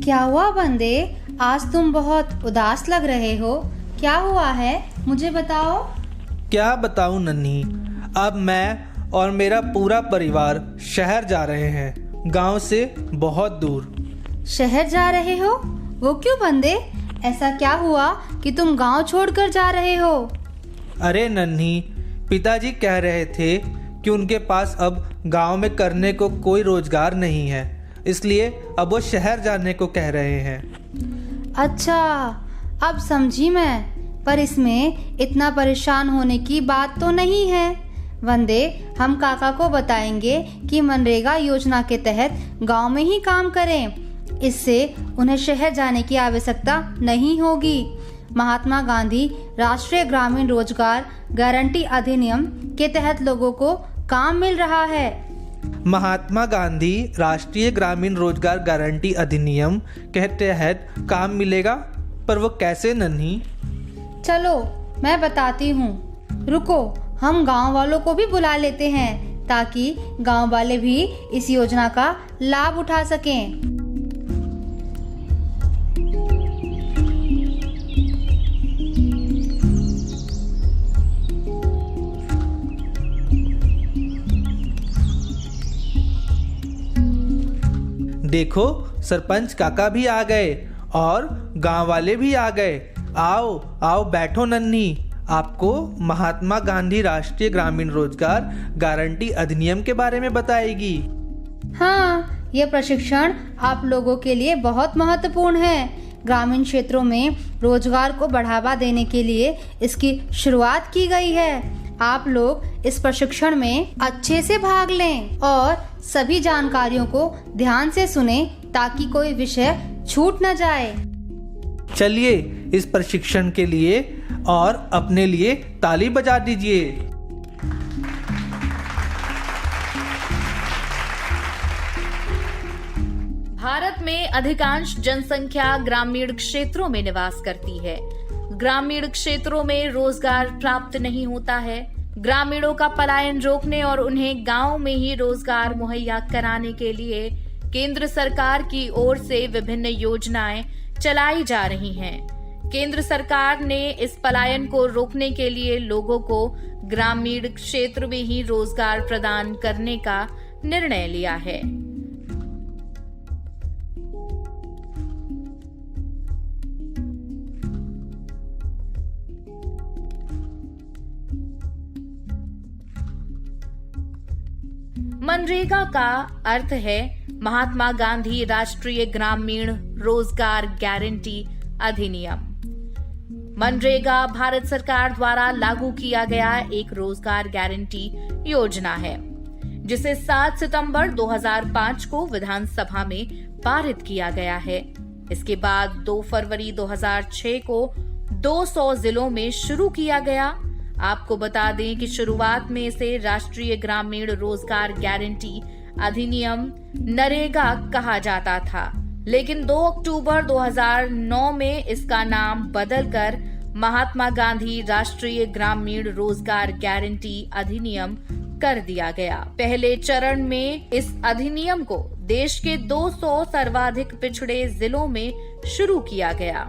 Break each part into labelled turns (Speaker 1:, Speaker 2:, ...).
Speaker 1: क्या हुआ बंदे, आज तुम बहुत उदास लग रहे हो। क्या हुआ है, मुझे बताओ।
Speaker 2: क्या बताऊं नन्ही, अब मैं और मेरा पूरा परिवार शहर जा रहे हैं, गांव से बहुत दूर।
Speaker 1: शहर जा रहे हो? वो क्यों बंदे, ऐसा क्या हुआ कि तुम गांव छोड़कर जा रहे हो?
Speaker 2: अरे नन्ही, पिताजी कह रहे थे कि उनके पास अब गांव में करने को कोई रोजगार नहीं है, इसलिए अब वो शहर जाने को कह रहे हैं।
Speaker 1: अच्छा, अब समझी मैं। पर इसमें इतना परेशान होने की बात तो नहीं है। वंदे, हम काका को बताएंगे कि मनरेगा योजना के तहत गांव में ही काम करें। इससे उन्हें शहर जाने की आवश्यकता नहीं होगी। महात्मा गांधी राष्ट्रीय ग्रामीण रोजगार गारंटी अधिनियम के तहत लोगों को काम मिल रहा है।
Speaker 2: महात्मा गांधी राष्ट्रीय ग्रामीण रोजगार गारंटी अधिनियम के तहत काम मिलेगा, पर वो कैसे नन्ही?
Speaker 1: चलो मैं बताती हूँ, रुको, हम गांव वालों को भी बुला लेते हैं ताकि गांव वाले भी इस योजना का लाभ उठा सकें।
Speaker 2: देखो, सरपंच काका भी आ गए और गांव वाले भी आ गए। आओ आओ बैठो नन्ही, आपको महात्मा गांधी राष्ट्रीय ग्रामीण रोजगार गारंटी अधिनियम के बारे में बताएगी।
Speaker 1: हाँ, ये प्रशिक्षण आप लोगों के लिए बहुत महत्वपूर्ण है। ग्रामीण क्षेत्रों में रोजगार को बढ़ावा देने के लिए इसकी शुरुआत की गई है। आप लोग इस प्रशिक्षण में अच्छे से भाग लें और सभी जानकारियों को ध्यान से सुनें ताकि कोई विषय छूट न जाए।
Speaker 2: चलिए इस प्रशिक्षण के लिए और अपने लिए ताली बजा दीजिए।
Speaker 3: भारत में अधिकांश जनसंख्या ग्रामीण क्षेत्रों में निवास करती है। ग्रामीण क्षेत्रों में रोजगार प्राप्त नहीं होता है। ग्रामीणों का पलायन रोकने और उन्हें गांव में ही रोजगार मुहैया कराने के लिए केंद्र सरकार की ओर से विभिन्न योजनाएं चलाई जा रही हैं। केंद्र सरकार ने इस पलायन को रोकने के लिए लोगों को ग्रामीण क्षेत्र में ही रोजगार प्रदान करने का निर्णय लिया है। मनरेगा का अर्थ है महात्मा गांधी राष्ट्रीय ग्रामीण रोजगार गारंटी अधिनियम। मनरेगा भारत सरकार द्वारा लागू किया गया एक रोजगार गारंटी योजना है, जिसे 7 सितंबर 2005 को विधानसभा में पारित किया गया है। इसके बाद 2 फरवरी 2006 को 200 जिलों में शुरू किया गया। आपको बता दें कि शुरुआत में इसे राष्ट्रीय ग्रामीण रोजगार गारंटी अधिनियम नरेगा कहा जाता था, लेकिन 2 अक्टूबर 2009 में इसका नाम बदलकर महात्मा गांधी राष्ट्रीय ग्रामीण रोजगार गारंटी अधिनियम कर दिया गया। पहले चरण में इस अधिनियम को देश के 200 सर्वाधिक पिछड़े जिलों में शुरू किया गया।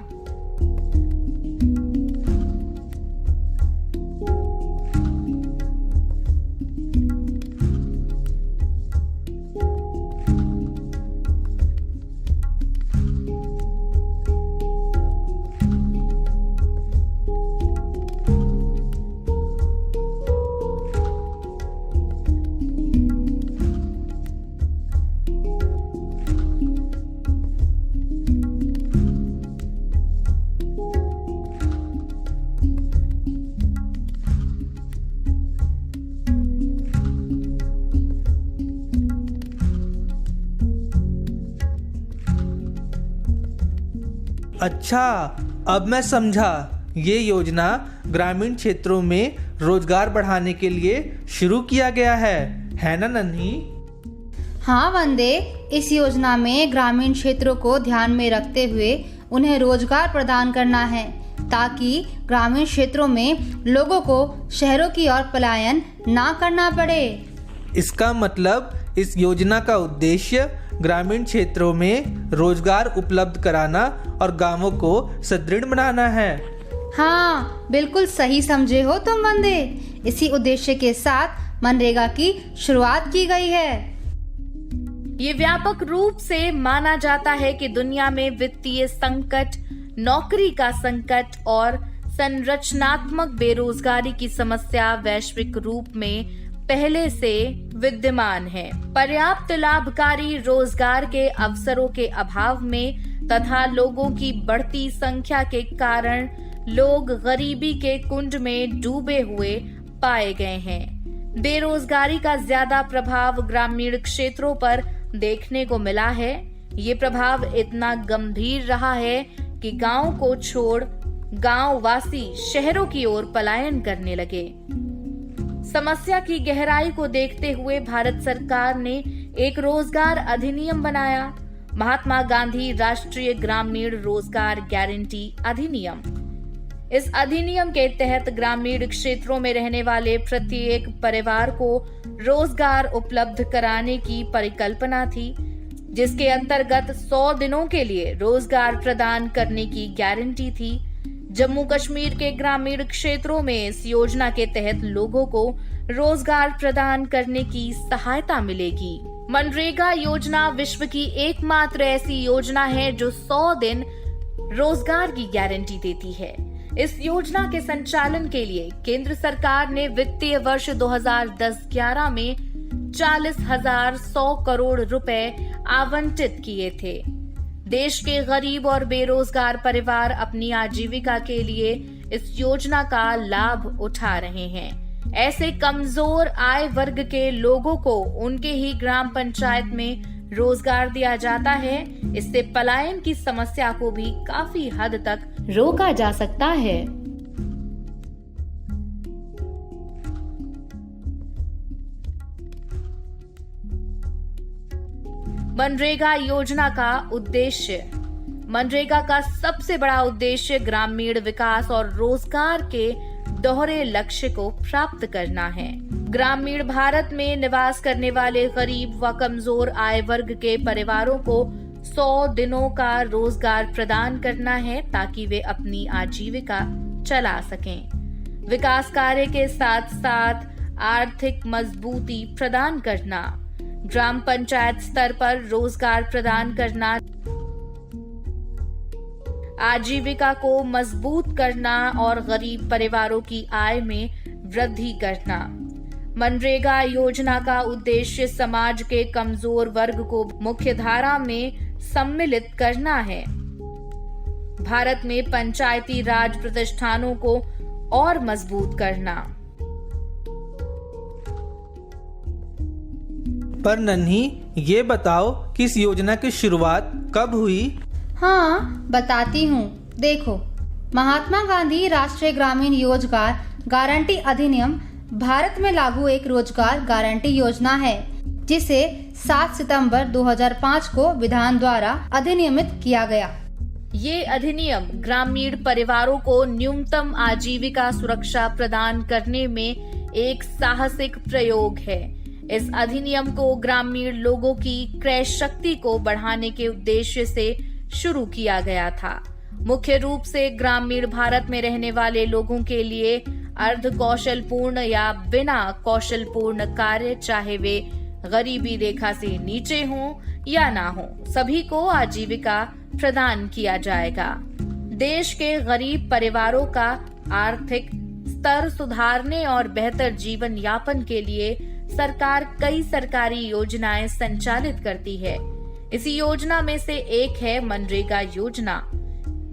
Speaker 2: अच्छा, अब मैं समझा। ये योजना ग्रामीण क्षेत्रों में रोजगार बढ़ाने के लिए शुरू किया गया है ना नन्ही?
Speaker 1: हाँ वंदे, इस योजना में ग्रामीण क्षेत्रों को ध्यान में रखते हुए उन्हें रोजगार प्रदान करना है ताकि ग्रामीण क्षेत्रों में लोगों को शहरों की ओर पलायन ना करना पड़े।
Speaker 2: इसका मतलब इस योजना का उद्देश्य ग्रामीण क्षेत्रों में रोजगार उपलब्ध कराना और गांवों को सुदृढ़ बनाना है।
Speaker 1: हाँ, बिल्कुल सही समझे हो तुम वंदे। इसी उद्देश्य के साथ मनरेगा की शुरुआत की गई है।
Speaker 3: ये व्यापक रूप से माना जाता है कि दुनिया में वित्तीय संकट, नौकरी का संकट और संरचनात्मक बेरोजगारी की समस्या वैश्विक रूप में पहले से विद्यमान है। पर्याप्त लाभकारी रोजगार के अवसरों के अभाव में तथा लोगों की बढ़ती संख्या के कारण लोग गरीबी के कुंड में डूबे हुए पाए गए हैं। बेरोजगारी का ज्यादा प्रभाव ग्रामीण क्षेत्रों पर देखने को मिला है। ये प्रभाव इतना गंभीर रहा है कि गांव को छोड़ गांव वासी शहरों की ओर पलायन करने लगे। समस्या की गहराई को देखते हुए भारत सरकार ने एक रोजगार अधिनियम बनाया, महात्मा गांधी राष्ट्रीय ग्रामीण रोजगार गारंटी अधिनियम। इस अधिनियम के तहत ग्रामीण क्षेत्रों में रहने वाले प्रत्येक परिवार को रोजगार उपलब्ध कराने की परिकल्पना थी, जिसके अंतर्गत 100 दिनों के लिए रोजगार प्रदान करने की गारंटी थी। जम्मू कश्मीर के ग्रामीण क्षेत्रों में इस योजना के तहत लोगों को रोजगार प्रदान करने की सहायता मिलेगी। मनरेगा योजना विश्व की एकमात्र ऐसी योजना है जो 100 दिन रोजगार की गारंटी देती है। इस योजना के संचालन के लिए केंद्र सरकार ने वित्तीय वर्ष 2010-11 में 40,100 करोड़ रुपए आवंटित किए थे। देश के गरीब और बेरोजगार परिवार अपनी आजीविका के लिए इस योजना का लाभ उठा रहे हैं। ऐसे कमजोर आय वर्ग के लोगों को उनके ही ग्राम पंचायत में रोजगार दिया जाता है। इससे पलायन की समस्या को भी काफी हद तक रोका जा सकता है। मनरेगा योजना का उद्देश्य। मनरेगा का सबसे बड़ा उद्देश्य ग्रामीण विकास और रोजगार के दोहरे लक्ष्य को प्राप्त करना है। ग्रामीण भारत में निवास करने वाले गरीब व कमजोर आय वर्ग के परिवारों को 100 दिनों का रोजगार प्रदान करना है ताकि वे अपनी आजीविका चला सकें। विकास कार्य के साथ साथ आर्थिक मजबूती प्रदान करना, ग्राम पंचायत स्तर पर रोजगार प्रदान करना, आजीविका को मजबूत करना और गरीब परिवारों की आय में वृद्धि करना। मनरेगा योजना का उद्देश्य समाज के कमजोर वर्ग को मुख्यधारा में सम्मिलित करना है। भारत में पंचायती राज प्रतिष्ठानों को और मजबूत करना।
Speaker 2: पर नन्ही, ये बताओ कि इस योजना की शुरुआत कब हुई?
Speaker 1: हाँ, बताती हूँ। देखो, महात्मा गांधी राष्ट्रीय ग्रामीण रोजगार गारंटी अधिनियम भारत में लागू एक रोजगार गारंटी योजना है, जिसे 7 सितंबर 2005 को विधान द्वारा अधिनियमित किया गया।
Speaker 3: ये अधिनियम ग्रामीण परिवारों को न्यूनतम आजीविका सुरक्षा प्रदान करने में एक साहसिक प्रयोग है। इस अधिनियम को ग्रामीण लोगों की क्रय शक्ति को बढ़ाने के उद्देश्य से शुरू किया गया था। मुख्य रूप से ग्रामीण भारत में रहने वाले लोगों के लिए अर्ध कौशलपूर्ण या बिना कौशलपूर्ण कार्य, चाहे वे गरीबी रेखा से नीचे हों या ना हों, सभी को आजीविका प्रदान किया जाएगा। देश के गरीब परिवारों का आर्थिक स्तर सुधारने और बेहतर जीवन यापन के लिए सरकार कई सरकारी योजनाएं संचालित करती है। इसी योजना में से एक है मनरेगा योजना।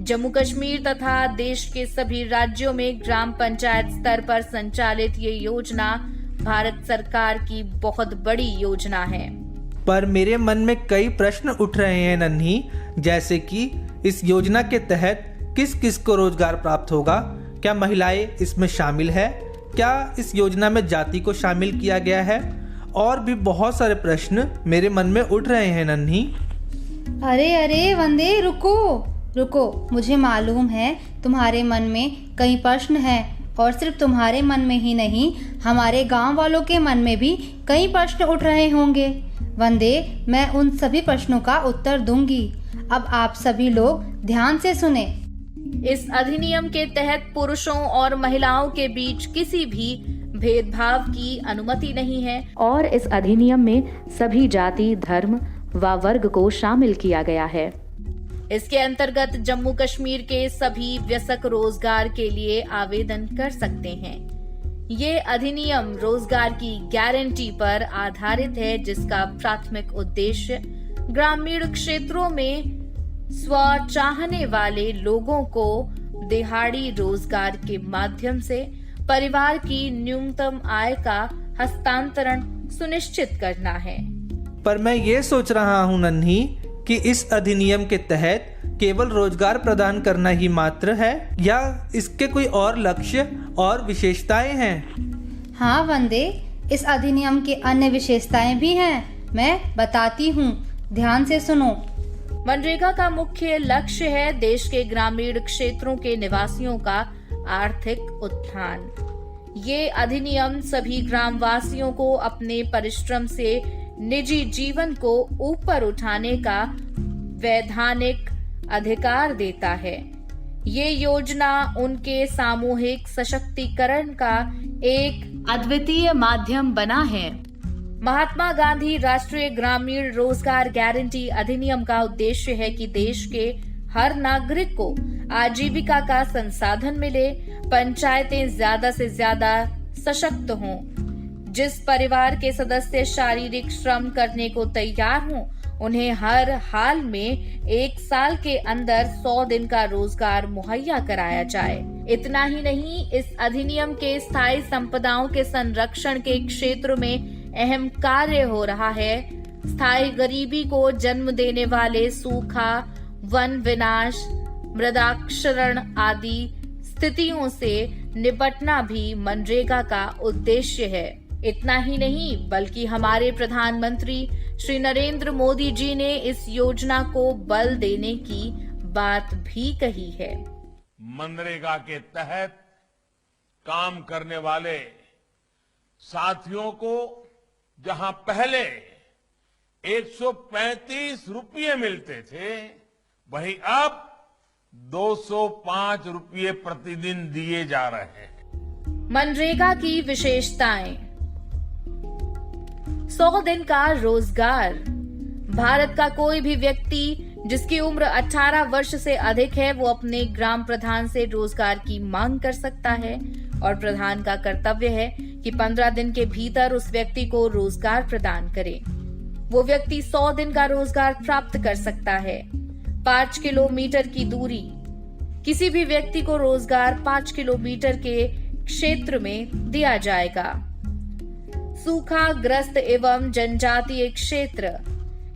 Speaker 3: जम्मू कश्मीर तथा देश के सभी राज्यों में ग्राम पंचायत स्तर पर संचालित ये योजना भारत सरकार की बहुत बड़ी योजना है।
Speaker 2: पर मेरे मन में कई प्रश्न उठ रहे हैं नन्ही, जैसे कि इस योजना के तहत किस किस को रोजगार प्राप्त होगा? क्या महिलाएं इसमें शामिल है? क्या इस योजना में जाति को शामिल किया गया है? और भी बहुत सारे प्रश्न मेरे मन में उठ रहे हैं नन्ही।
Speaker 1: अरे वंदे, रुको, मुझे मालूम है तुम्हारे मन में कई प्रश्न हैं, और सिर्फ तुम्हारे मन में ही नहीं, हमारे गांव वालों के मन में भी कई प्रश्न उठ रहे होंगे। वंदे, मैं उन सभी प्रश्नों का उत्तर दूंगी। अब आप सभी लोग ध्यान से सुने।
Speaker 3: इस अधिनियम के तहत पुरुषों और महिलाओं के बीच किसी भी भेदभाव की अनुमति नहीं है और इस अधिनियम में सभी जाति, धर्म व वर्ग को शामिल किया गया है। इसके अंतर्गत जम्मू कश्मीर के सभी वयस्क रोजगार के लिए आवेदन कर सकते हैं। ये अधिनियम रोजगार की गारंटी पर आधारित है, जिसका प्राथमिक उद्देश्य ग्रामीण क्षेत्रों में स्वचाहने वाले लोगों को दिहाड़ी रोजगार के माध्यम से परिवार की न्यूनतम आय का हस्तांतरण सुनिश्चित करना है।
Speaker 2: पर मैं ये सोच रहा हूँ नन्ही कि इस अधिनियम के तहत केवल रोजगार प्रदान करना ही मात्र है या इसके कोई और लक्ष्य और विशेषताएं हैं?
Speaker 1: हाँ वंदे, इस अधिनियम के अन्य विशेषताएं भी हैं। मैं बताती हूँ, ध्यान से सुनो।
Speaker 3: मनरेगा का मुख्य लक्ष्य है देश के ग्रामीण क्षेत्रों के निवासियों का आर्थिक उत्थान। ये अधिनियम सभी ग्रामवासियों को अपने परिश्रम से निजी जीवन को ऊपर उठाने का वैधानिक अधिकार देता है। ये योजना उनके सामूहिक सशक्तिकरण का एक अद्वितीय माध्यम बना है। महात्मा गांधी राष्ट्रीय ग्रामीण रोजगार गारंटी अधिनियम का उद्देश्य है कि देश के हर नागरिक को आजीविका का संसाधन मिले, पंचायतें ज्यादा से ज्यादा सशक्त हों, जिस परिवार के सदस्य शारीरिक श्रम करने को तैयार हों, उन्हें हर हाल में 1 साल के अंदर 100 दिन का रोजगार मुहैया कराया जाए। इतना ही नहीं, इस अधिनियम के स्थायी संपदाओं के संरक्षण के क्षेत्र में अहम कार्य हो रहा है। स्थायी गरीबी को जन्म देने वाले सूखा, वन विनाश, मृदाक्षरण आदि स्थितियों से निपटना भी मनरेगा का उद्देश्य है। इतना ही नहीं, बल्कि हमारे प्रधानमंत्री श्री नरेंद्र मोदी जी ने इस योजना को बल देने की बात भी कही है।
Speaker 4: मनरेगा के तहत काम करने वाले साथियों को जहां पहले 135 रुपये मिलते थे, वहीं अब 205 रुपये प्रतिदिन दिए जा रहे हैं।
Speaker 3: मनरेगा की विशेषताएं। 100 दिन का रोजगार। भारत का कोई भी व्यक्ति जिसकी उम्र 18 वर्ष से अधिक है, वो अपने ग्राम प्रधान से रोजगार की मांग कर सकता है और प्रधान का कर्तव्य है कि 15 दिन के भीतर उस व्यक्ति को रोजगार प्रदान करे। वो व्यक्ति 100 दिन का रोजगार प्राप्त कर सकता है। 5 किलोमीटर की दूरी। किसी भी व्यक्ति को रोजगार 5 किलोमीटर के क्षेत्र में दिया जाएगा। सूखाग्रस्त एवं जनजातीय क्षेत्र।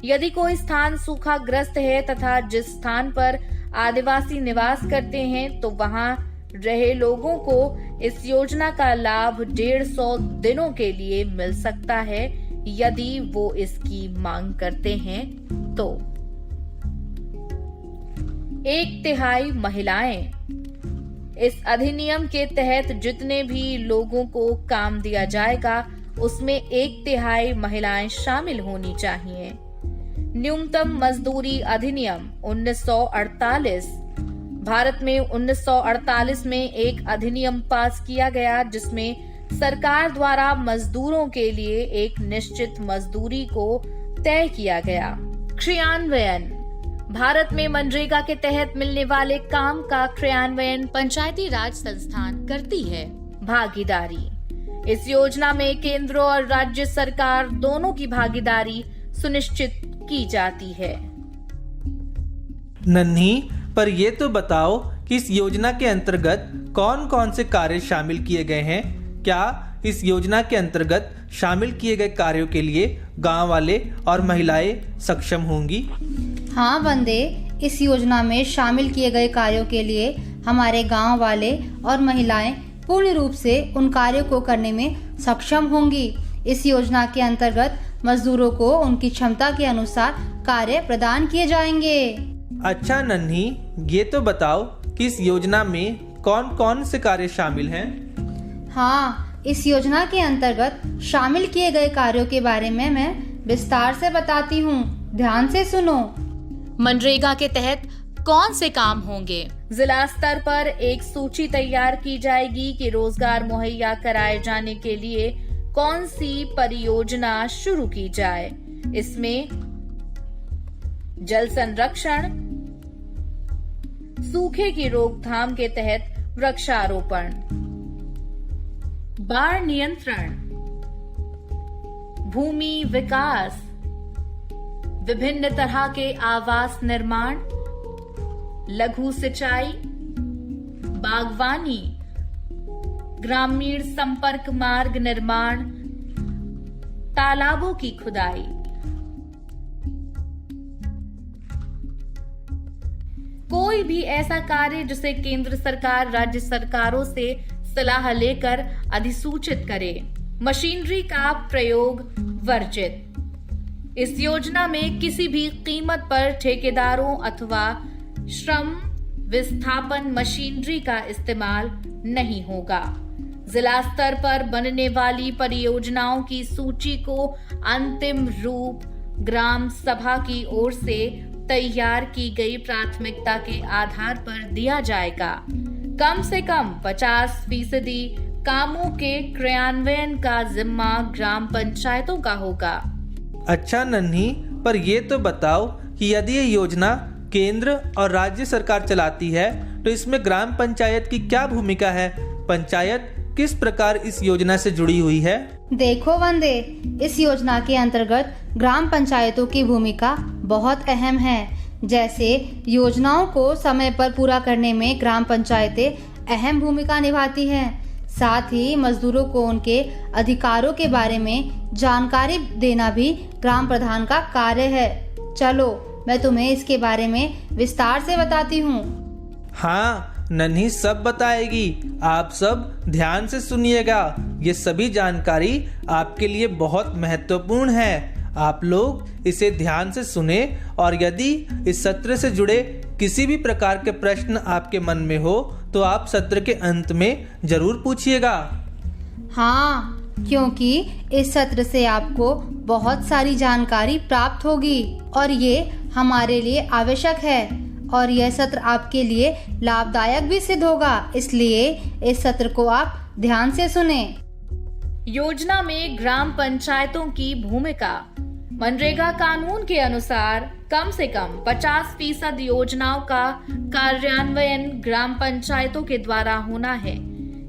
Speaker 3: यदि कोई स्थान सूखाग्रस्त है तथा जिस स्थान पर आदिवासी निवास करते हैं, तो वहां रहे लोगों को इस योजना का लाभ 150 दिनों के लिए मिल सकता है, यदि वो इसकी मांग करते हैं तो। 1/3 महिलाएं। इस अधिनियम के तहत जितने भी लोगों को काम दिया जाएगा, उसमें 1/3 महिलाएं शामिल होनी चाहिए। न्यूनतम मजदूरी अधिनियम 1948। भारत में 1948 में एक अधिनियम पास किया गया, जिसमें सरकार द्वारा मजदूरों के लिए एक निश्चित मजदूरी को तय किया गया। क्रियान्वयन। भारत में मनरेगा के तहत मिलने वाले काम का क्रियान्वयन पंचायती राज संस्थान करती है। भागीदारी। इस योजना में केंद्र और राज्य सरकार दोनों की भागीदारी सुनिश्चित की जाती है।
Speaker 2: नन्ही, पर ये तो बताओ कि इस योजना के अंतर्गत कौन कौन से कार्य शामिल किए गए हैं? क्या इस योजना के अंतर्गत शामिल किए गए कार्यों के लिए गांव वाले और महिलाएं सक्षम होंगी?
Speaker 1: हाँ वंदे, इस योजना में शामिल किए गए कार्यों के लिए हमारे गांव वाले और महिलाएं पूर्ण रूप से उन कार्यों को करने में सक्षम होंगी। इस योजना के अंतर्गत मजदूरों को उनकी क्षमता के अनुसार कार्य प्रदान किए जाएंगे।
Speaker 2: अच्छा नन्ही, ये तो बताओ कि इस योजना में कौन कौन से कार्य शामिल हैं?
Speaker 1: हाँ, इस योजना के अंतर्गत शामिल किए गए कार्यों के बारे में मैं विस्तार से बताती हूँ, ध्यान से सुनो।
Speaker 3: मनरेगा के तहत कौन से काम होंगे? जिला स्तर पर एक सूची तैयार की जाएगी कि रोजगार मुहैया कराए जाने के लिए कौन सी परियोजना शुरू की जाए। इसमें जल संरक्षण, सूखे की रोकथाम के तहत वृक्षारोपण, बाढ़ नियंत्रण, भूमि विकास, विभिन्न तरह के आवास निर्माण, लघु सिंचाई, बागवानी, ग्रामीण संपर्क मार्ग निर्माण, तालाबों की खुदाई। कोई भी ऐसा कार्य जिसे केंद्र सरकार राज्य सरकारों से सलाह लेकर अधिसूचित करे। मशीनरी का प्रयोग वर्जित। इस योजना में किसी भी कीमत पर ठेकेदारों अथवा श्रम विस्थापन मशीनरी का इस्तेमाल नहीं होगा। जिला स्तर पर बनने वाली परियोजनाओं की सूची को अंतिम रूप ग्राम सभा की ओर से तैयार की गई प्राथमिकता के आधार पर दिया जाएगा। कम से कम 50% कामों के क्रियान्वयन का जिम्मा ग्राम पंचायतों का होगा।
Speaker 2: अच्छा नन्ही, पर ये तो बताओ कि यदि ये योजना केंद्र और राज्य सरकार चलाती है तो इसमें ग्राम पंचायत की क्या भूमिका है? पंचायत किस प्रकार इस योजना से जुड़ी हुई है?
Speaker 1: देखो वंदे, इस योजना के अंतर्गत ग्राम पंचायतों की भूमिका बहुत अहम है। जैसे योजनाओं को समय पर पूरा करने में ग्राम पंचायतें अहम भूमिका निभाती हैं। साथ ही मजदूरों को उनके अधिकारों के बारे में जानकारी देना भी ग्राम प्रधान का कार्य है। चलो मैं तुम्हें इसके बारे में विस्तार से बताती हूँ।
Speaker 2: हाँ, नन्ही सब बताएगी। आप सब ध्यान से सुनिएगा। ये सभी जानकारी आपके लिए बहुत महत्वपूर्ण है। आप लोग इसे ध्यान से सुने और यदि इस सत्र से जुड़े किसी भी प्रकार के प्रश्न आपके मन में हो तो आप सत्र के अंत में जरूर पूछिएगा।
Speaker 1: हाँ, क्योंकि इस सत्र से आपको बहुत सारी जानकारी प्राप्त होगी और ये हमारे लिए आवश्यक है और यह सत्र आपके लिए लाभदायक भी सिद्ध होगा। इसलिए इस सत्र को आप ध्यान से सुने।
Speaker 3: योजना में ग्राम पंचायतों की भूमिका। मनरेगा कानून के अनुसार कम से कम 50% योजनाओं का कार्यान्वयन ग्राम पंचायतों के द्वारा होना है।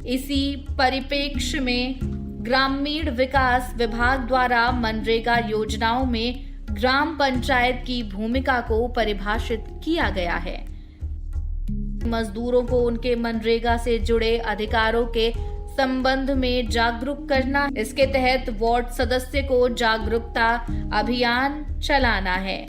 Speaker 3: इसी परिप्रेक्ष्य में ग्रामीण विकास विभाग द्वारा मनरेगा योजनाओं में ग्राम पंचायत की भूमिका को परिभाषित किया गया है। मजदूरों को उनके मनरेगा से जुड़े अधिकारों के संबंध में जागरूक करना। इसके तहत वार्ड सदस्य को जागरूकता अभियान चलाना है।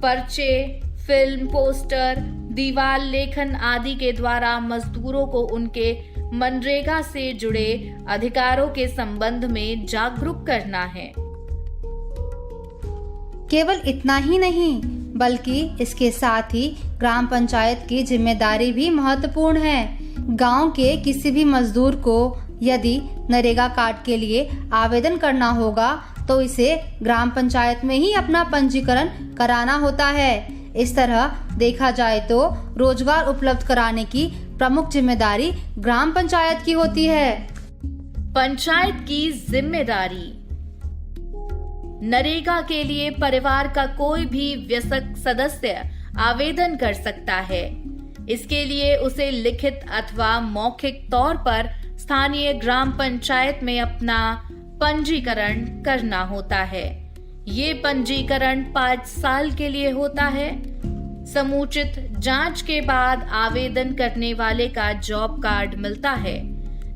Speaker 3: पर्चे, फिल्म, पोस्टर, दीवार लेखन आदि के द्वारा मजदूरों को उनके मनरेगा से जुड़े अधिकारों के संबंध में जागरूक करना है।
Speaker 1: केवल इतना ही नहीं, बल्कि इसके साथ ही ग्राम पंचायत की जिम्मेदारी भी महत्वपूर्ण है। गांव के किसी भी मजदूर को यदि नरेगा कार्ड के लिए आवेदन करना होगा तो इसे ग्राम पंचायत में ही अपना पंजीकरण कराना होता है। इस तरह देखा जाए तो रोजगार उपलब्ध कराने की प्रमुख जिम्मेदारी ग्राम पंचायत की होती है।
Speaker 3: पंचायत की जिम्मेदारी। नरेगा के लिए परिवार का कोई भी वयस्क सदस्य आवेदन कर सकता है। इसके लिए उसे लिखित अथवा मौखिक तौर पर स्थानीय ग्राम पंचायत में अपना पंजीकरण करना होता है। ये पंजीकरण 5 साल के लिए होता है। समुचित जांच के बाद आवेदन करने वाले का जॉब कार्ड मिलता है।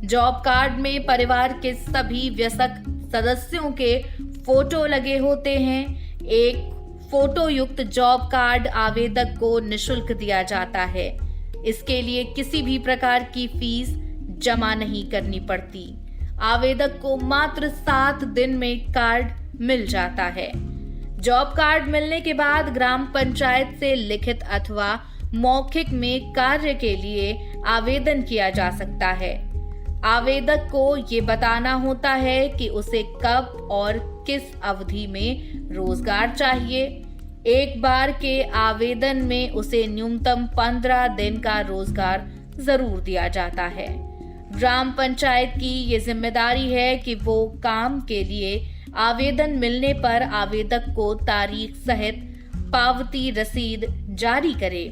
Speaker 3: जॉब कार्ड में परिवार के सभी वयस्क सदस्यों के फोटो लगे होते हैं। एक फोटो युक्त जॉब कार्ड आवेदक को निशुल्क दिया जाता है। इसके लिए किसी भी प्रकार की फीस जमा नहीं करनी पड़ती। आवेदक को मात्र 7 दिन में कार्ड मिल जाता है। जॉब कार्ड मिलने के बाद ग्राम पंचायत से लिखित अथवा मौखिक में कार्य के लिए आवेदन किया जा सकता है। आवेदक को ये बताना होता है कि उसे कब और किस अवधि में रोजगार चाहिए। एक बार के आवेदन में उसे न्यूनतम 15 दिन का रोजगार जरूर दिया जाता है। ग्राम पंचायत की ये जिम्मेदारी है कि वो काम के लिए आवेदन मिलने पर आवेदक को तारीख सहित पावती रसीद जारी करे,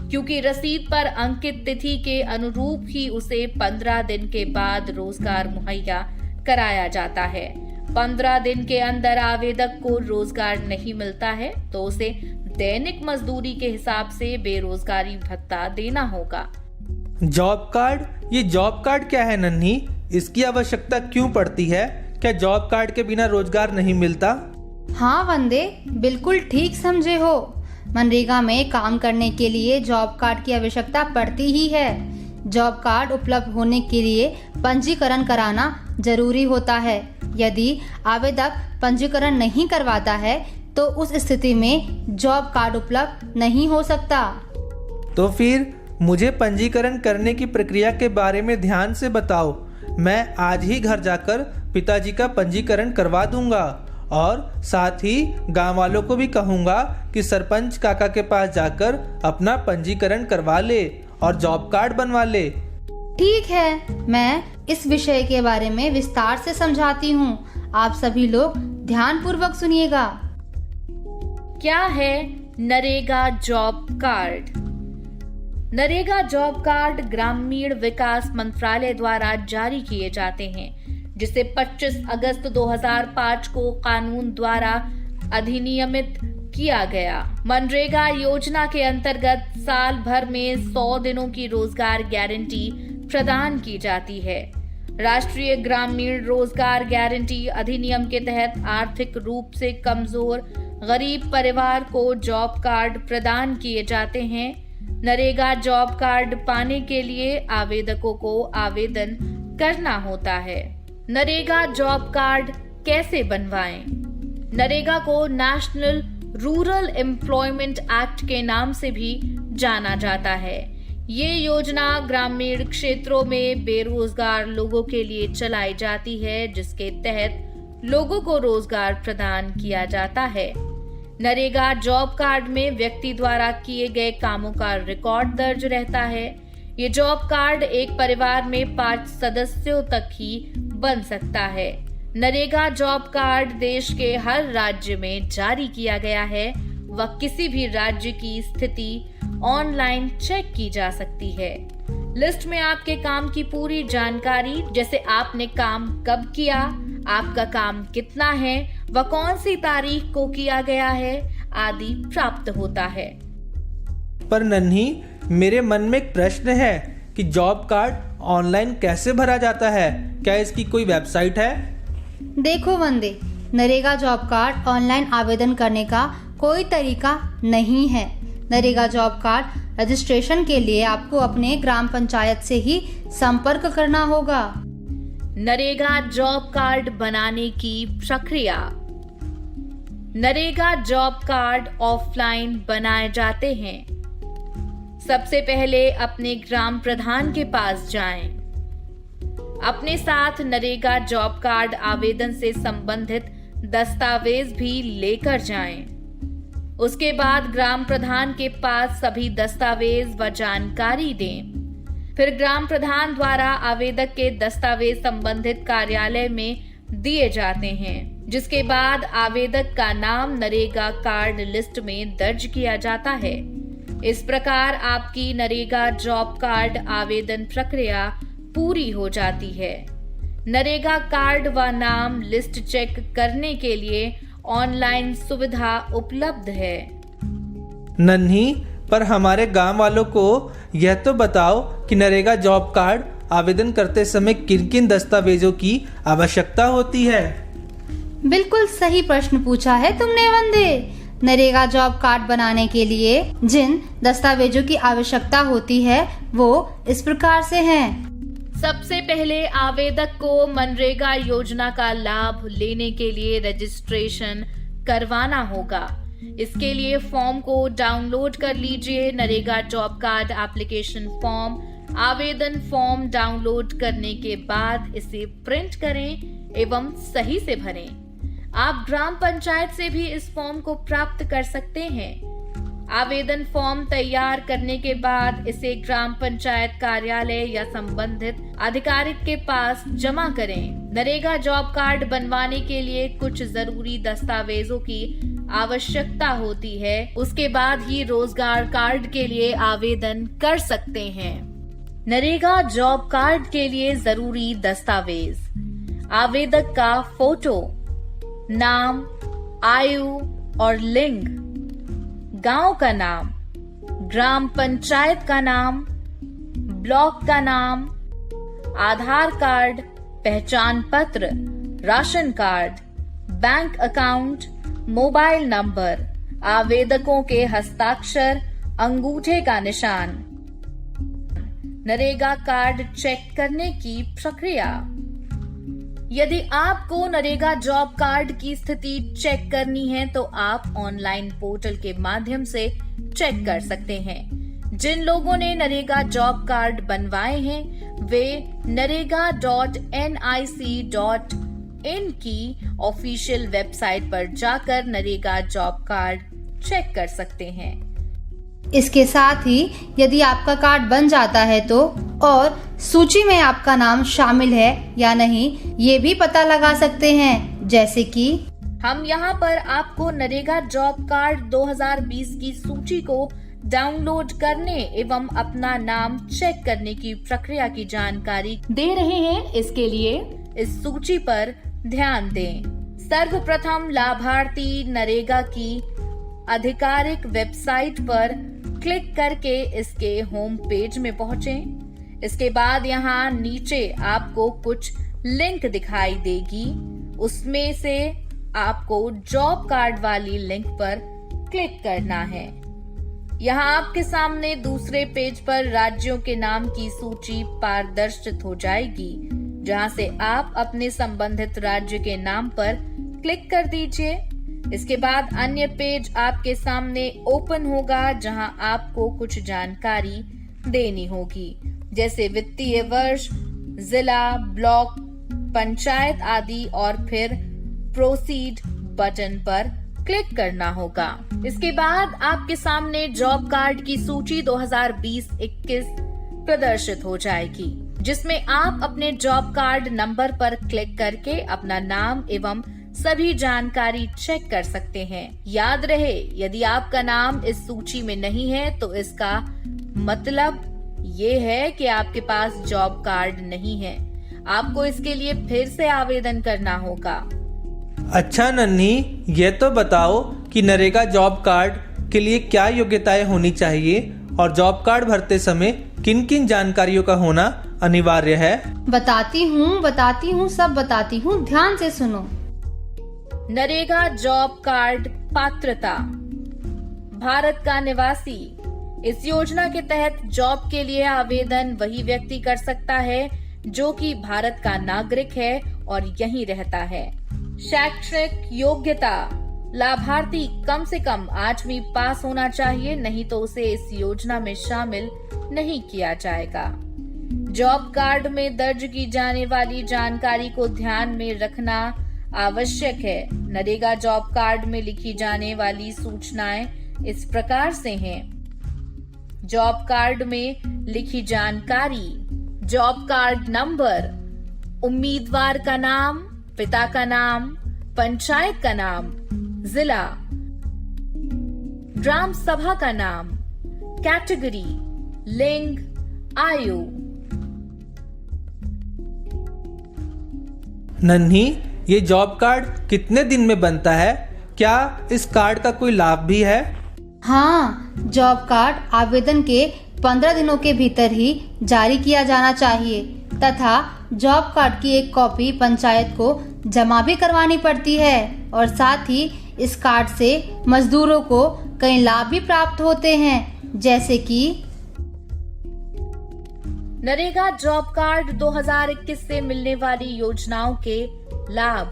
Speaker 3: क्योंकि रसीद पर अंकित तिथि के अनुरूप ही उसे 15 दिन के बाद रोजगार मुहैया कराया जाता है। 15 दिन के अंदर आवेदक को रोजगार नहीं मिलता है तो उसे दैनिक मजदूरी के हिसाब से बेरोजगारी भत्ता देना होगा।
Speaker 2: जॉब कार्ड, ये जॉब कार्ड क्या है नन्ही? इसकी आवश्यकता क्यों पड़ती है? क्या जॉब कार्ड के बिना रोजगार नहीं मिलता?
Speaker 1: हाँ वंदे, बिल्कुल ठीक समझे हो। मनरेगा में काम करने के लिए जॉब कार्ड की आवश्यकता पड़ती ही है। जॉब कार्ड उपलब्ध होने के लिए पंजीकरण कराना जरूरी होता है। यदि आवेदक पंजीकरण नहीं करवाता है तो उस स्थिति में जॉब कार्ड उपलब्ध नहीं हो सकता।
Speaker 2: तो फिर मुझे पंजीकरण करने की प्रक्रिया के बारे में ध्यान से बताओ। मैं आज ही घर जाकर पिताजी का पंजीकरण करवा दूंगा और साथ ही गांव वालों को भी कहूंगा कि सरपंच काका के पास जाकर अपना पंजीकरण करवा ले और जॉब कार्ड बनवा ले।
Speaker 1: ठीक है, मैं इस विषय के बारे में विस्तार से समझाती हूँ। आप सभी लोग ध्यान पूर्वक सुनिएगा।
Speaker 3: क्या है NREGA job card? NREGA job card ग्रामीण विकास मंत्रालय द्वारा जारी किए जाते हैं, जिसे 25 अगस्त 2005 को कानून द्वारा अधिनियमित किया गया। मनरेगा योजना के अंतर्गत साल भर में 100 दिनों की रोजगार गारंटी प्रदान की जाती है। राष्ट्रीय ग्रामीण रोजगार गारंटी अधिनियम के तहत आर्थिक रूप से कमजोर गरीब परिवार को जॉब कार्ड प्रदान किए जाते हैं। नरेगा जॉब कार्ड पाने के लिए आवेदकों को आवेदन करना होता है। नरेगा जॉब कार्ड कैसे बनवाएं? नरेगा को नेशनल रूरल एम्प्लॉयमेंट एक्ट के नाम से भी जाना जाता है। ये योजना ग्रामीण क्षेत्रों में बेरोजगार लोगों के लिए चलाई जाती है, जिसके तहत लोगों को रोजगार प्रदान किया जाता है। नरेगा जॉब कार्ड में व्यक्ति द्वारा किए गए कामों का रिकॉर्ड दर्ज रहता है। ये जॉब कार्ड एक परिवार में 5 सदस्यों तक ही बन सकता है। नरेगा जॉब कार्ड देश के हर राज्य में जारी किया गया है व किसी भी राज्य की स्थिति ऑनलाइन चेक की जा सकती है। लिस्ट में आपके काम की पूरी जानकारी, जैसे आपने काम कब किया, आपका काम कितना है व कौन सी तारीख को किया गया है, आदि प्राप्त होता है।
Speaker 2: पर नन्ही, मेरे मन में एक प्रश्न है कि जॉब कार्ड ऑनलाइन कैसे भरा जाता है? क्या इसकी कोई वेबसाइट है?
Speaker 1: देखो वंदे, नरेगा जॉब कार्ड ऑनलाइन आवेदन करने का कोई तरीका नहीं है। नरेगा जॉब कार्ड रजिस्ट्रेशन के लिए आपको अपने ग्राम पंचायत से ही संपर्क करना होगा।
Speaker 3: नरेगा जॉब कार्ड बनाने की प्रक्रिया। नरेगा जॉब कार्ड ऑफलाइन बनाए जाते हैं। सबसे पहले अपने ग्राम प्रधान के पास जाएं। अपने साथ नरेगा जॉब कार्ड आवेदन से संबंधित दस्तावेज भी लेकर जाएं। उसके बाद ग्राम प्रधान के पास सभी दस्तावेज व जानकारी दें। फिर ग्राम प्रधान द्वारा आवेदक के दस्तावेज संबंधित कार्यालय में दिए जाते हैं, जिसके बाद आवेदक का नाम नरेगा कार्ड लिस्ट में दर्ज किया जाता है। इस प्रकार आपकी नरेगा जॉब कार्ड आवेदन प्रक्रिया पूरी हो जाती है। नरेगा कार्ड व नाम लिस्ट चेक करने के लिए ऑनलाइन सुविधा उपलब्ध है।
Speaker 2: नन्ही, पर हमारे गांव वालों को यह तो बताओ कि नरेगा जॉब कार्ड आवेदन करते समय किन किन दस्तावेजों की आवश्यकता होती है?
Speaker 1: बिल्कुल सही प्रश्न पूछा है तुमने वंदे। नरेगा जॉब कार्ड बनाने के लिए जिन दस्तावेजों की आवश्यकता होती है वो इस प्रकार से हैं।
Speaker 3: सबसे पहले आवेदक को मनरेगा योजना का लाभ लेने के लिए रजिस्ट्रेशन करवाना होगा। इसके लिए फॉर्म को डाउनलोड कर लीजिए। NREGA job card application form आवेदन फॉर्म डाउनलोड करने के बाद इसे प्रिंट करें एवं सही से भरें। आप ग्राम पंचायत से भी इस फॉर्म को प्राप्त कर सकते हैं। आवेदन फॉर्म तैयार करने के बाद इसे ग्राम पंचायत कार्यालय या संबंधित अधिकारी के पास जमा करें। नरेगा जॉब कार्ड बनवाने के लिए कुछ जरूरी दस्तावेजों की आवश्यकता होती है, उसके बाद ही रोजगार कार्ड के लिए आवेदन कर सकते हैं। नरेगा जॉब कार्ड के लिए जरूरी दस्तावेज: आवेदक का फोटो, नाम, आयु और लिंग, गांव का नाम, ग्राम पंचायत का नाम, ब्लॉक का नाम, आधार कार्ड, पहचान पत्र, ration card, bank account, mobile number, आवेदकों के हस्ताक्षर, अंगूठे का निशान। नरेगा कार्ड चेक करने की प्रक्रिया: यदि आपको नरेगा जॉब कार्ड की स्थिति चेक करनी है तो आप ऑनलाइन पोर्टल के माध्यम से चेक कर सकते हैं। जिन लोगों ने नरेगा जॉब कार्ड बनवाए हैं वे narega.nic.in की ऑफिशियल वेबसाइट पर जाकर नरेगा जॉब कार्ड चेक कर सकते हैं।
Speaker 1: इसके साथ ही यदि आपका कार्ड बन जाता है तो और सूची में आपका नाम शामिल है या नहीं ये भी पता लगा सकते हैं। जैसे कि
Speaker 3: हम यहाँ पर आपको नरेगा जॉब कार्ड 2020 की सूची को डाउनलोड करने एवं अपना नाम चेक करने की प्रक्रिया की जानकारी दे रहे हैं। इसके लिए इस सूची पर ध्यान दें। सर्वप्रथम लाभार्थी नरेगा की आधिकारिक वेबसाइट पर क्लिक करके इसके होम पेज में पहुंचें। इसके बाद यहाँ नीचे आपको कुछ लिंक दिखाई देगी, उसमें से आपको जॉब कार्ड वाली लिंक पर क्लिक करना है। यहाँ आपके सामने दूसरे पेज पर राज्यों के नाम की सूची प्रदर्शित हो जाएगी, जहाँ से आप अपने संबंधित राज्य के नाम पर क्लिक कर दीजिए। इसके बाद अन्य पेज आपके सामने ओपन होगा, जहां आपको कुछ जानकारी देनी होगी, जैसे वित्तीय वर्ष, जिला, ब्लॉक, पंचायत आदि, और फिर प्रोसीड बटन पर क्लिक करना होगा। इसके बाद आपके सामने जॉब कार्ड की सूची 2020-21 प्रदर्शित हो जाएगी, जिसमें आप अपने जॉब कार्ड नंबर पर क्लिक करके अपना नाम एवं सभी जानकारी चेक कर सकते हैं। याद रहे, यदि आपका नाम इस सूची में नहीं है तो इसका मतलब ये है कि आपके पास जॉब कार्ड नहीं है। आपको इसके लिए फिर से आवेदन करना होगा।
Speaker 2: अच्छा नन्ही, ये तो बताओ कि नरेगा जॉब कार्ड के लिए क्या योग्यताएं होनी चाहिए और जॉब कार्ड भरते समय किन किन जानकारियों का होना अनिवार्य है? बताती
Speaker 1: हूँ, सब बताती हूँ, ध्यान से सुनो।
Speaker 3: नरेगा जॉब कार्ड पात्रता: भारत का निवासी। इस योजना के तहत जॉब के लिए आवेदन वही व्यक्ति कर सकता है जो कि भारत का नागरिक है और यहीं रहता है। शैक्षणिक योग्यता: लाभार्थी कम से कम 8वीं पास होना चाहिए, नहीं तो उसे इस योजना में शामिल नहीं किया जाएगा। जॉब कार्ड में दर्ज की जाने वाली जानकारी को ध्यान में रखना आवश्यक है। नरेगा जॉब कार्ड में लिखी जाने वाली सूचनाएं इस प्रकार से हैं। जॉब कार्ड में लिखी जानकारी: जॉब कार्ड नंबर, उम्मीदवार का नाम, पिता का नाम, पंचायत का नाम, जिला, ग्राम सभा का नाम, कैटेगरी, लिंग, आयु।
Speaker 2: नन्ही, ये जॉब कार्ड कितने दिन में बनता है? क्या इस कार्ड का कोई लाभ भी है?
Speaker 1: हाँ, जॉब कार्ड आवेदन के 15 दिनों के भीतर ही जारी किया जाना चाहिए तथा जॉब कार्ड की एक कॉपी पंचायत को जमा भी करवानी पड़ती है और साथ ही इस कार्ड से मजदूरों को कई लाभ भी प्राप्त होते हैं, जैसे कि
Speaker 3: नरेगा जॉब कार्ड 2021 से मिलने वाली योजनाओं के लाभ: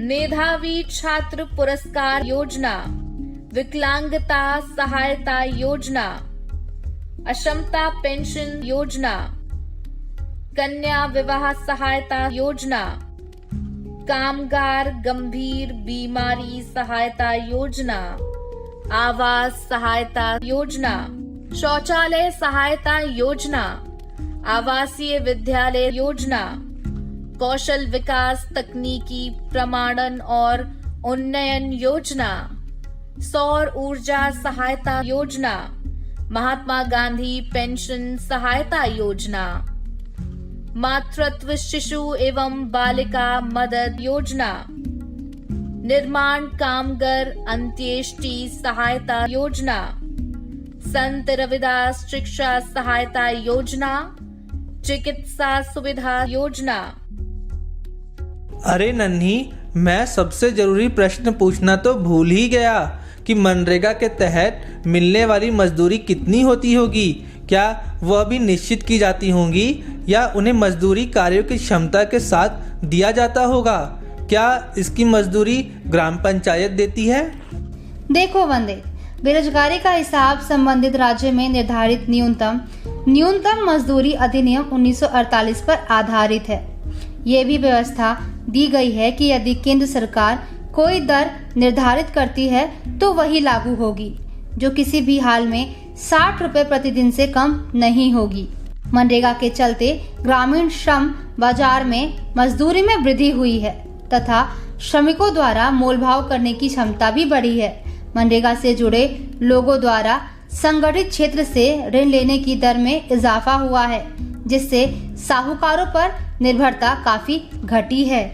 Speaker 3: मेधावी छात्र पुरस्कार योजना, विकलांगता सहायता योजना, अक्षमता पेंशन योजना, कन्या विवाह सहायता योजना, कामगार गंभीर बीमारी सहायता योजना, आवास सहायता योजना, शौचालय सहायता योजना, आवासीय विद्यालय योजना, कौशल विकास तकनीकी प्रमाणन और उन्नयन योजना, सौर ऊर्जा सहायता योजना, महात्मा गांधी पेंशन सहायता योजना, मातृत्व शिशु एवं बालिका मदद योजना, निर्माण कामगार अंत्येष्टि सहायता योजना, संत रविदास शिक्षा सहायता योजना, चिकित्सा सुविधा योजना।
Speaker 2: अरे नन्ही, मैं सबसे जरूरी प्रश्न पूछना तो भूल ही गया कि मनरेगा के तहत मिलने वाली मजदूरी कितनी होती होगी। क्या वह भी निश्चित की जाती होंगी या उन्हें मजदूरी कार्यों की क्षमता के साथ दिया जाता होगा? क्या इसकी मजदूरी ग्राम पंचायत देती है?
Speaker 1: देखो वंदे, बेरोजगारी का हिसाब संबंधित राज्य में निर्धारित न्यूनतम मजदूरी अधिनियम 1948 पर आधारित है। ये भी व्यवस्था दी गई है कि यदि केंद्र सरकार कोई दर निर्धारित करती है तो वही लागू होगी, जो किसी भी हाल में 60 रुपए प्रतिदिन से कम नहीं होगी। मनरेगा के चलते ग्रामीण श्रम बाजार में मजदूरी में वृद्धि हुई है तथा श्रमिकों द्वारा मोलभाव करने की क्षमता भी बढ़ी है। मनरेगा से जुड़े लोगों द्वारा संगठित क्षेत्र से ऋण लेने की दर में इजाफा हुआ है, जिससे साहूकारों पर निर्भरता काफी घटी है।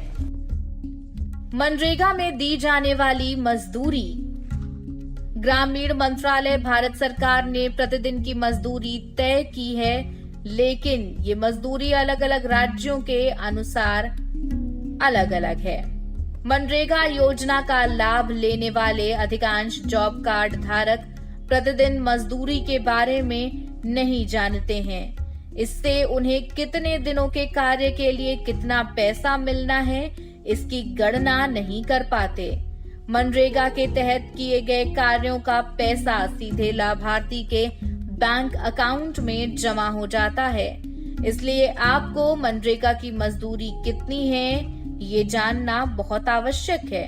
Speaker 3: मनरेगा में दी जाने वाली मजदूरी। ग्रामीण मंत्रालय भारत सरकार ने प्रतिदिन की मजदूरी तय की है, लेकिन ये मजदूरी अलग अलग राज्यों के अनुसार अलग अलग है। मनरेगा योजना का लाभ लेने वाले अधिकांश जॉब कार्ड धारक प्रतिदिन मजदूरी के बारे में नहीं जानते हैं। इससे उन्हें कितने दिनों के कार्य के लिए कितना पैसा मिलना है, इसकी गणना नहीं कर पाते। मनरेगा के तहत किए गए कार्यों का पैसा सीधे लाभार्थी के बैंक अकाउंट में जमा हो जाता है। इसलिए आपको मनरेगा की मजदूरी कितनी है, ये जानना बहुत आवश्यक है।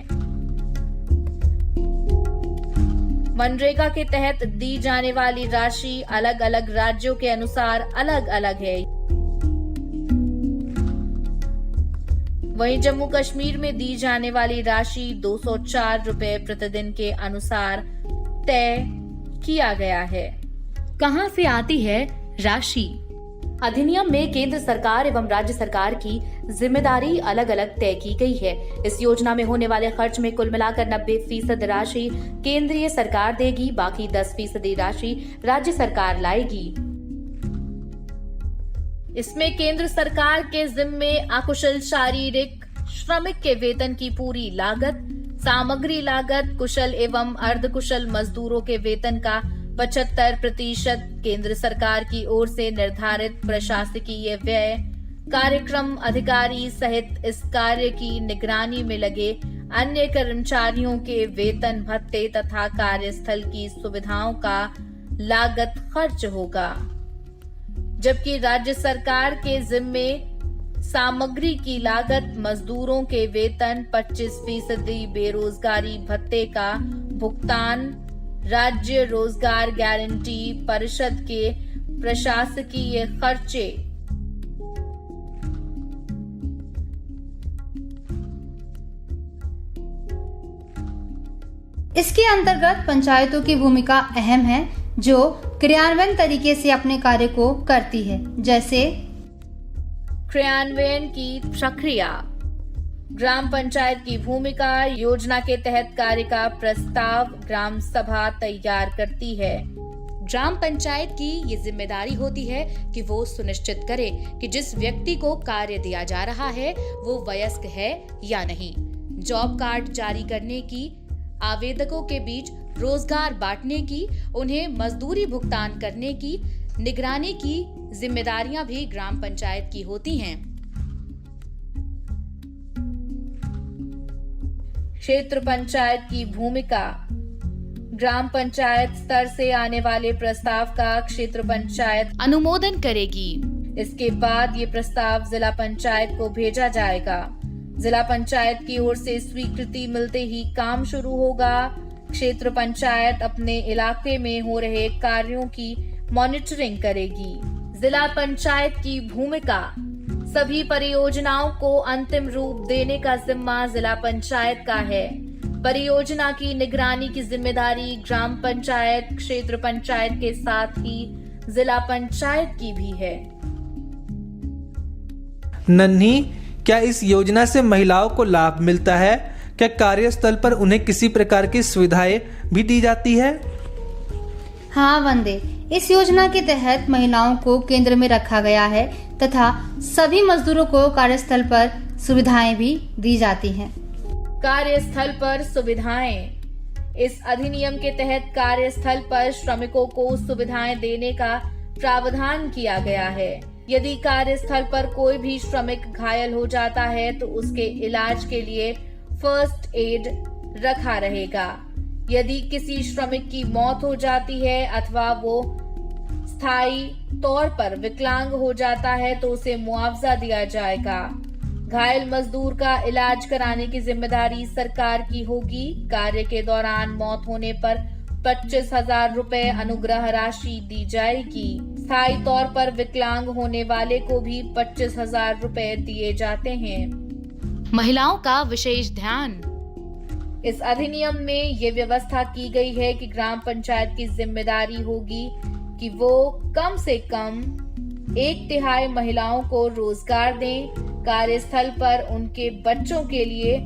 Speaker 3: मनरेगा के तहत दी जाने वाली राशि अलग अलग राज्यों के अनुसार अलग अलग है। वहीं जम्मू कश्मीर में दी जाने वाली राशि 204 रुपए प्रतिदिन के अनुसार तय किया गया है।
Speaker 5: कहां से आती है राशि? अधिनियम में केंद्र सरकार एवं राज्य सरकार की जिम्मेदारी अलग अलग तय की गई है। इस योजना में होने वाले खर्च में कुल मिलाकर 90% राशि केंद्रीय सरकार देगी, बाकी 10% राशि राज्य सरकार लाएगी।
Speaker 3: इसमें केंद्र सरकार के जिम्मे अकुशल शारीरिक श्रमिक के वेतन की पूरी लागत, सामग्री लागत, कुशल एवं अर्धकुशल मजदूरों के वेतन का 75% केंद्र सरकार की ओर से निर्धारित प्रशासकीय व्यय, कार्यक्रम अधिकारी सहित इस कार्य की निगरानी में लगे अन्य कर्मचारियों के वेतन भत्ते तथा कार्यस्थल की सुविधाओं का लागत खर्च होगा। जबकि राज्य सरकार के जिम्मे सामग्री की लागत, मजदूरों के वेतन, 25% बेरोजगारी भत्ते का भुगतान, राज्य रोजगार गारंटी परिषद के प्रशासकीय खर्चे,
Speaker 1: इसके अंतर्गत पंचायतों की भूमिका अहम है, जो क्रियान्वयन तरीके से अपने कार्य को करती है। जैसे
Speaker 3: क्रियान्वयन की प्रक्रिया, ग्राम पंचायत की भूमिका, योजना के तहत कार्य का प्रस्ताव ग्राम सभा तैयार करती है।
Speaker 5: ग्राम पंचायत की ये जिम्मेदारी होती है कि वो सुनिश्चित करे कि जिस व्यक्ति को कार्य दिया जा रहा है वो वयस्क है या नहीं। जॉब कार्ड जारी करने की, आवेदकों के बीच रोजगार बांटने की, उन्हें मजदूरी भुगतान करने की, निगरानी की जिम्मेदारियां भी ग्राम पंचायत की होती हैं।
Speaker 3: क्षेत्र पंचायत की भूमिका, ग्राम पंचायत स्तर से आने वाले प्रस्ताव का क्षेत्र पंचायत
Speaker 5: अनुमोदन करेगी।
Speaker 3: इसके बाद ये प्रस्ताव जिला पंचायत को भेजा जाएगा। जिला पंचायत की ओर से स्वीकृति मिलते ही काम शुरू होगा। क्षेत्र पंचायत अपने इलाके में हो रहे कार्यों की मॉनिटरिंग करेगी। जिला पंचायत की भूमिका, सभी परियोजनाओं को अंतिम रूप देने का जिम्मा जिला पंचायत का है। परियोजना की निगरानी की जिम्मेदारी ग्राम पंचायत, क्षेत्र पंचायत के साथ ही जिला पंचायत की भी है।
Speaker 2: नन्ही, क्या इस योजना से महिलाओं को लाभ मिलता है? क्या कार्यस्थल पर उन्हें किसी प्रकार की सुविधाएं भी दी जाती है?
Speaker 1: हाँ वंदे, इस योजना के तहत महिलाओं को केंद्र में रखा गया है तथा सभी मजदूरों को कार्यस्थल पर सुविधाएं भी दी जाती हैं।
Speaker 3: कार्यस्थल पर सुविधाएं, इस अधिनियम के तहत कार्यस्थल पर श्रमिकों को सुविधाएं देने का प्रावधान किया गया है। यदि कार्यस्थल पर कोई भी श्रमिक घायल हो जाता है तो उसके इलाज के लिए फर्स्ट एड रखा रहेगा। यदि किसी श्रमिक की मौत हो जाती है अथवा वो स्थायी तौर पर विकलांग हो जाता है तो उसे मुआवजा दिया जाएगा। घायल मजदूर का इलाज कराने की जिम्मेदारी सरकार की होगी। कार्य के दौरान मौत होने पर 25,000 रुपए अनुग्रह राशि दी जाएगी। स्थायी तौर पर विकलांग होने वाले को भी 25,000 रुपए दिए जाते हैं।
Speaker 5: महिलाओं का विशेष ध्यान,
Speaker 3: इस अधिनियम में ये व्यवस्था की गई है कि ग्राम पंचायत की जिम्मेदारी होगी कि वो कम से कम 1/3 महिलाओं को रोजगार दें। कार्यस्थल पर उनके बच्चों के लिए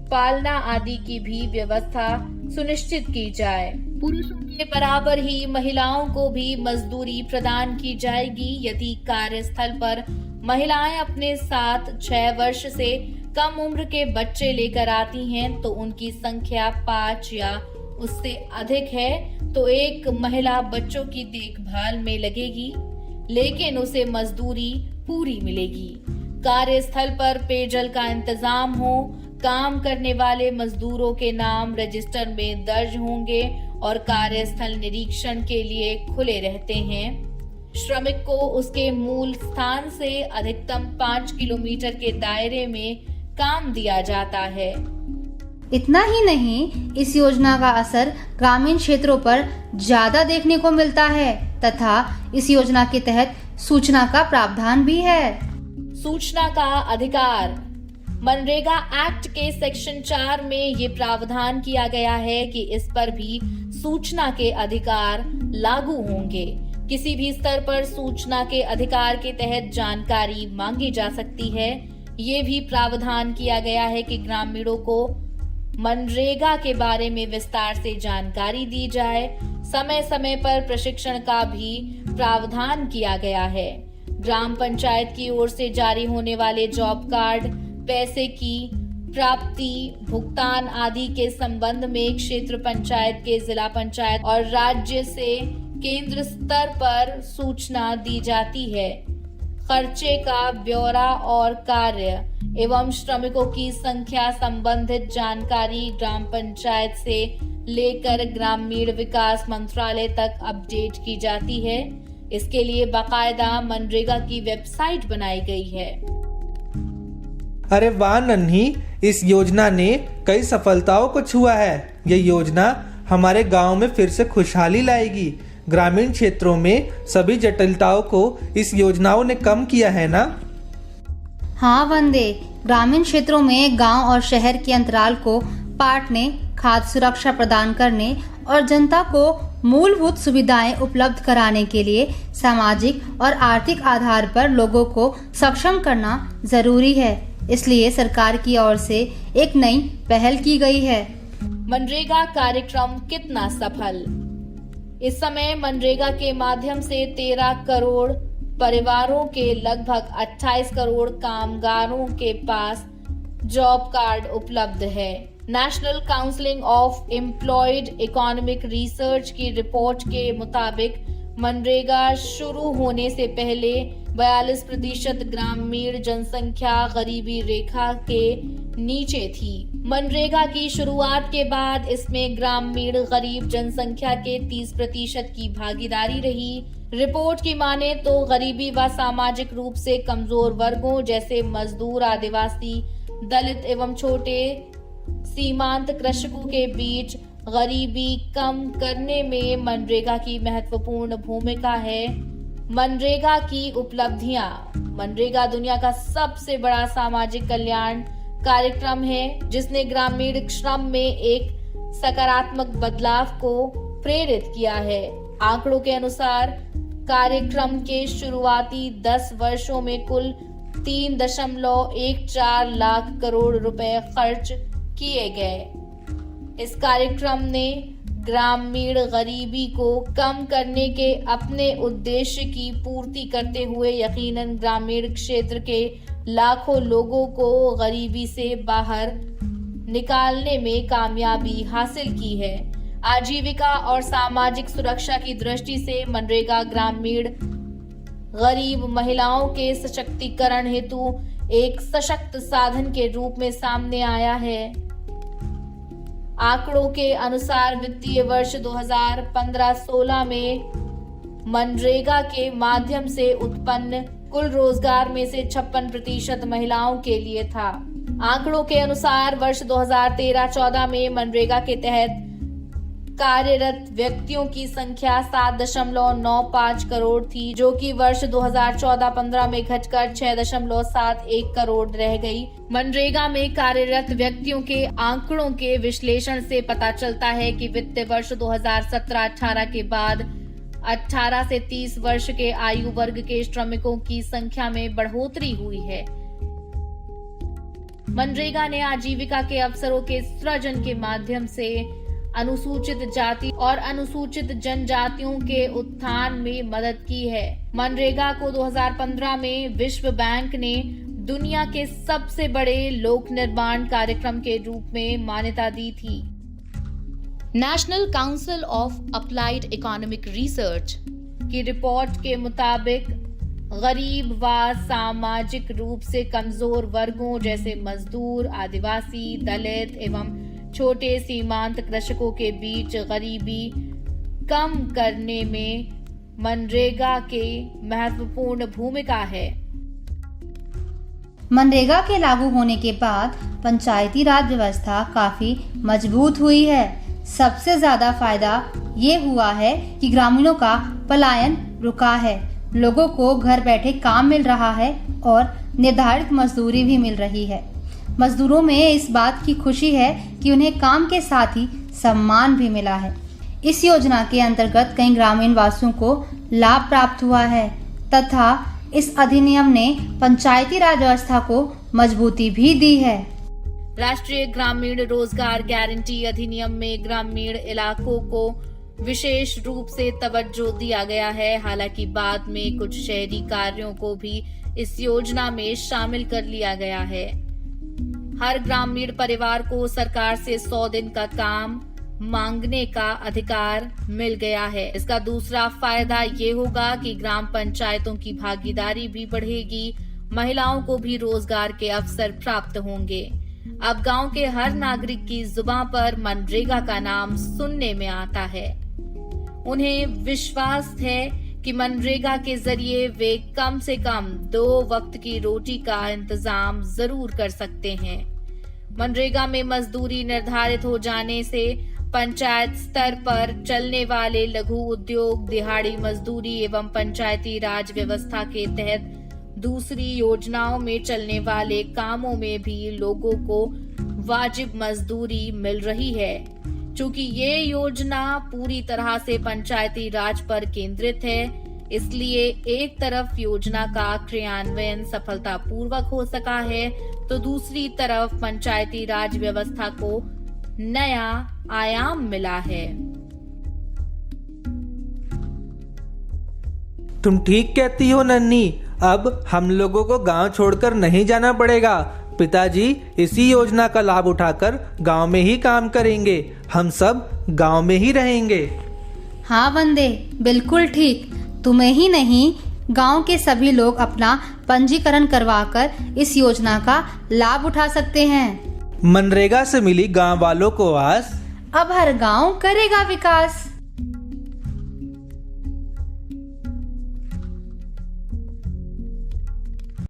Speaker 3: पालना आदि की भी व्यवस्था सुनिश्चित की जाए। पुरुषों के बराबर ही महिलाओं को भी मजदूरी प्रदान की जाएगी। यदि कार्यस्थल पर महिलाएं अपने साथ 6 वर्ष से कम उम्र के बच्चे लेकर आती हैं तो उनकी संख्या 5 या उससे अधिक है तो एक महिला बच्चों की देखभाल में लगेगी, लेकिन उसे मजदूरी पूरी मिलेगी। कार्यस्थल पर पेयजल का इंतजाम हो, काम करने वाले मजदूरों के नाम रजिस्टर में दर्ज होंगे और कार्यस्थल निरीक्षण के लिए खुले रहते हैं। श्रमिक को उसके मूल स्थान से अधिकतम 5 किलोमीटर के दायरे में काम दिया जाता है।
Speaker 1: इतना ही नहीं, इस योजना का असर ग्रामीण क्षेत्रों पर ज्यादा देखने को मिलता है तथा इस योजना के तहत सूचना का प्रावधान भी है।
Speaker 3: सूचना का अधिकार, मनरेगा एक्ट के सेक्शन 4 में ये प्रावधान किया गया है कि इस पर भी सूचना के अधिकार लागू होंगे। किसी भी स्तर पर सूचना के अधिकार के तहत जानकारी मांगी जा सकती है। ये भी प्रावधान किया गया है कि ग्रामीणों को मनरेगा के बारे में विस्तार से जानकारी दी जाए। समय समय पर प्रशिक्षण का भी प्रावधान किया गया है। ग्राम पंचायत की ओर से जारी होने वाले जॉब कार्ड, पैसे की प्राप्ति, भुगतान आदि के संबंध में क्षेत्र पंचायत के जिला पंचायत और राज्य से केंद्र स्तर पर सूचना दी जाती है। खर्चे का ब्यौरा और कार्य एवं श्रमिकों की संख्या संबंधित जानकारी ग्राम पंचायत से लेकर ग्रामीण विकास मंत्रालय तक अपडेट की जाती है। इसके लिए बाकायदा मनरेगा की वेबसाइट बनाई गई है।
Speaker 2: अरे वाह नन्ही, इस योजना ने कई सफलताओं को छुआ है। ये योजना हमारे गांव में फिर से खुशहाली लाएगी। ग्रामीण क्षेत्रों में सभी जटिलताओं को इस योजनाओं ने कम किया है ना?
Speaker 1: हाँ वंदे, ग्रामीण क्षेत्रों में गांव और शहर के अंतराल को पाटने, खाद्य सुरक्षा प्रदान करने और जनता को मूलभूत सुविधाएं उपलब्ध कराने के लिए सामाजिक और आर्थिक आधार पर लोगों को सक्षम करना जरूरी है। इसलिए सरकार की ओर से एक नई पहल की गई है।
Speaker 3: मनरेगा कार्यक्रम कितना सफल। इस समय मनरेगा के माध्यम से 13 करोड़ परिवारों के लगभग 28 करोड़ कामगारों के पास जॉब कार्ड उपलब्ध है। National council of employed economic research की रिपोर्ट के मुताबिक मनरेगा शुरू होने से पहले 42% ग्रामीण जनसंख्या गरीबी रेखा के नीचे थी। मनरेगा की शुरुआत के बाद इसमें ग्रामीण गरीब जनसंख्या के 30% की भागीदारी रही। रिपोर्ट की माने तो गरीबी व सामाजिक रूप से कमजोर वर्गों जैसे मजदूर, आदिवासी, दलित एवं छोटे सीमांत कृषकों के बीच गरीबी कम करने में मनरेगा की महत्वपूर्ण भूमिका है। मनरेगा की उपलब्धियां। मनरेगा दुनिया का सबसे बड़ा सामाजिक कल्याण कार्यक्रम है जिसने ग्रामीण श्रम में एक सकारात्मक बदलाव को प्रेरित किया है। आंकड़ों के अनुसार कार्यक्रम के शुरुआती 10 वर्षों में कुल 3.14 लाख करोड़ रुपए खर्च किए गए। इस कार्यक्रम ने ग्रामीण गरीबी को कम करने के अपने उद्देश्य की पूर्ति करते हुए यकीनन ग्रामीण क्षेत्र के लाखों लोगों को गरीबी से बाहर निकालने में कामयाबी हासिल की है। आजीविका और सामाजिक सुरक्षा की दृष्टि से मनरेगा ग्रामीण गरीब महिलाओं के सशक्तिकरण हेतु एक सशक्त साधन के रूप में सामने आया है। आंकड़ों के अनुसार वित्तीय वर्ष 2015-16 में मनरेगा के माध्यम से उत्पन्न कुल रोजगार में से 56% महिलाओं के लिए था। आंकड़ों के अनुसार वर्ष 2013-14 में मनरेगा के तहत कार्यरत व्यक्तियों की संख्या 7.95 करोड़ थी, जो कि वर्ष 2014-15 में घटकर 6.71 करोड़ रह गई। मनरेगा में कार्यरत व्यक्तियों के आंकड़ों के विश्लेषण से पता चलता है कि वित्तीय वर्ष 2017-18 के बाद 18 से 30 वर्ष के आयु वर्ग के श्रमिकों की संख्या में बढ़ोतरी हुई है। मनरेगा ने आजीविका के अवसरों के सृजन के माध्यम से अनुसूचित जाति और अनुसूचित जनजातियों के उत्थान में मदद की है। मनरेगा को 2015 में विश्व बैंक ने दुनिया के सबसे बड़े लोक निर्माण कार्यक्रम के रूप में मान्यता दी थी।
Speaker 5: National council of applied economic research
Speaker 3: की रिपोर्ट के मुताबिक गरीब व सामाजिक रूप से कमजोर वर्गों जैसे मजदूर, आदिवासी, दलित एवं छोटे सीमांत कृषकों के बीच गरीबी कम करने में मनरेगा के महत्वपूर्ण भूमिका है।
Speaker 1: मनरेगा के लागू होने के बाद पंचायती राज व्यवस्था काफी मजबूत हुई है। सबसे ज्यादा फायदा ये हुआ है कि ग्रामीणों का पलायन रुका है, लोगों को घर बैठे काम मिल रहा है और निर्धारित मजदूरी भी मिल रही है। मजदूरों में इस बात की खुशी है कि उन्हें काम के साथ ही सम्मान भी मिला है। इस योजना के अंतर्गत कई ग्रामीण वासियों को लाभ प्राप्त हुआ है तथा इस अधिनियम ने पंचायती राज व्यवस्था को मजबूती भी दी है।
Speaker 3: राष्ट्रीय ग्रामीण रोजगार गारंटी अधिनियम में ग्रामीण इलाकों को विशेष रूप से तवज्जो दिया गया है। हालांकि बाद में कुछ शहरी कार्यों को भी इस योजना में शामिल कर लिया गया है। हर ग्रामीण परिवार को सरकार से 100 दिन का काम मांगने का अधिकार मिल गया है। इसका दूसरा फायदा ये होगा कि ग्राम पंचायतों की भागीदारी भी बढ़ेगी, महिलाओं को भी रोजगार के अवसर प्राप्त होंगे। अब गांव के हर नागरिक की जुबान पर मनरेगा का नाम सुनने में आता है। उन्हें विश्वास है कि मनरेगा के जरिए वे कम से कम 2 वक्त की रोटी का इंतजाम जरूर कर सकते हैं। मनरेगा में मजदूरी निर्धारित हो जाने से पंचायत स्तर पर चलने वाले लघु उद्योग, दिहाड़ी मजदूरी एवं पंचायती राज व्यवस्था के तहत दूसरी योजनाओं में चलने वाले कामों में भी लोगों को वाजिब मजदूरी मिल रही है। चूंकि ये योजना पूरी तरह से पंचायती राज पर केंद्रित है, इसलिए एक तरफ योजना का क्रियान्वयन सफलतापूर्वक हो सका है, तो दूसरी तरफ पंचायती राज व्यवस्था को नया आयाम मिला है।
Speaker 2: तुम ठीक कहती हो नन्ही। अब हम लोगों को गांव छोड़कर नहीं जाना पड़ेगा। पिताजी इसी योजना का लाभ उठाकर गांव में ही काम करेंगे। हम सब गांव में ही रहेंगे।
Speaker 1: हाँ वंदे, बिल्कुल ठीक। तुम्हें ही नहीं, गांव के सभी लोग अपना पंजीकरण करवाकर इस योजना का लाभ उठा सकते हैं।
Speaker 2: मनरेगा से मिली गांव वालों को आस,
Speaker 1: अब हर गांव करेगा विकास।